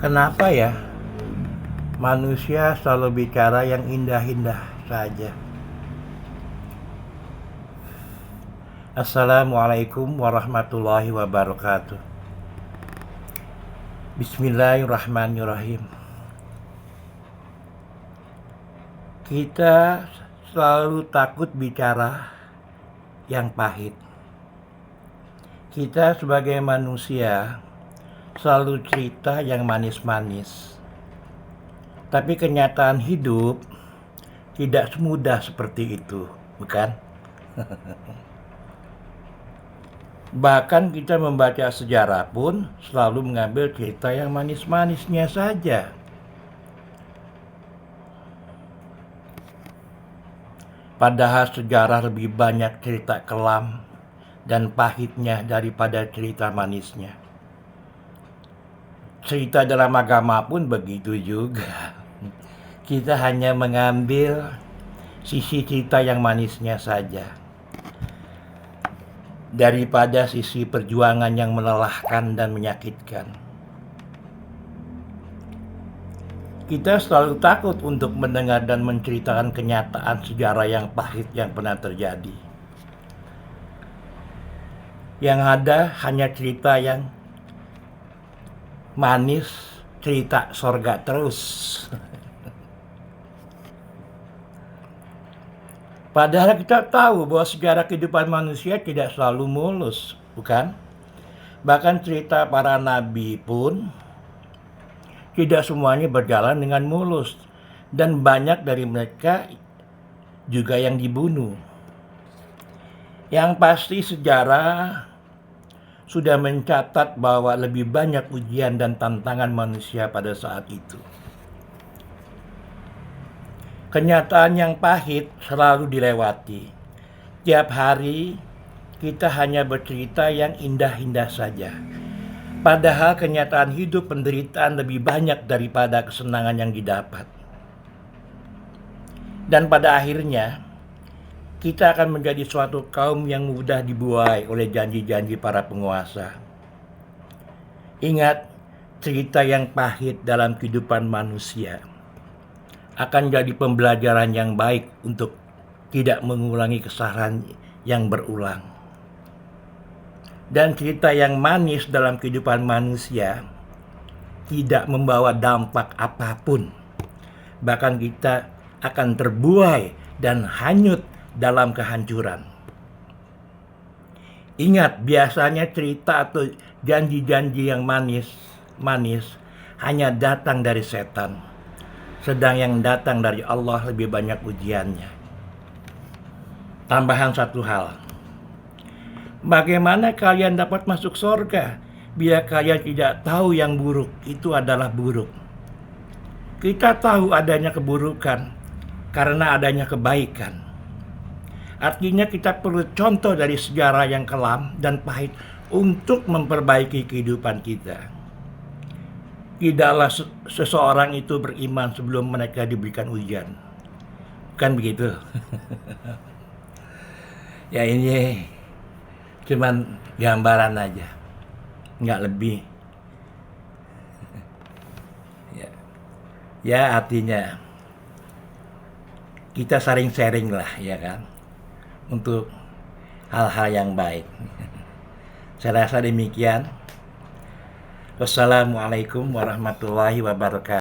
Kenapa ya manusia selalu bicara yang indah-indah saja? Assalamualaikum warahmatullahi wabarakatuh. Bismillahirrahmanirrahim. Kita selalu takut bicara yang pahit. Kita sebagai manusia selalu cerita yang manis-manis. Tapi kenyataan hidup tidak semudah seperti itu, bukan? Bahkan kita membaca sejarah pun selalu mengambil cerita yang manis-manisnya saja. Padahal sejarah lebih banyak cerita kelam dan pahitnya daripada cerita manisnya. Cerita dalam agama pun begitu juga. Kita hanya mengambil sisi cerita yang manisnya saja, daripada sisi perjuangan yang melelahkan dan menyakitkan. Kita selalu takut untuk mendengar dan menceritakan kenyataan sejarah yang pahit yang pernah terjadi. Yang ada hanya cerita yang manis, cerita sorga terus. Padahal kita tahu bahwa sejarah kehidupan manusia tidak selalu mulus, bukan? Bahkan cerita para nabi pun tidak semuanya berjalan dengan mulus, dan banyak dari mereka juga yang dibunuh. Yang pasti sejarah sudah mencatat bahwa lebih banyak ujian dan tantangan manusia pada saat itu. Kenyataan yang pahit selalu dilewati. Tiap hari kita hanya bercerita yang indah-indah saja. Padahal kenyataan hidup penderitaan lebih banyak daripada kesenangan yang didapat. Dan pada akhirnya, kita akan menjadi suatu kaum yang mudah dibuai oleh janji-janji para penguasa. Ingat, cerita yang pahit dalam kehidupan manusia akan jadi pembelajaran yang baik untuk tidak mengulangi kesalahan yang berulang. Dan cerita yang manis dalam kehidupan manusia tidak membawa dampak apapun. Bahkan kita akan terbuai dan hanyut dalam kehancuran. Ingat, biasanya cerita atau janji-janji yang manis hanya datang dari setan. Sedang yang datang dari Allah lebih banyak ujiannya. Tambahan satu hal. Bagaimana kalian dapat masuk surga bila kalian tidak tahu yang buruk itu adalah buruk? Kita tahu adanya keburukan karena adanya kebaikan. Artinya kita perlu contoh dari sejarah yang kelam dan pahit untuk memperbaiki kehidupan kita. Tidaklah seseorang itu beriman sebelum mereka diberikan ujian. Bukan begitu? Ya, ini cuman gambaran aja, nggak lebih. Ya artinya kita saling sharing lah, ya kan, untuk hal-hal yang baik. Saya rasa demikian. Wassalamualaikum warahmatullahi wabarakatuh.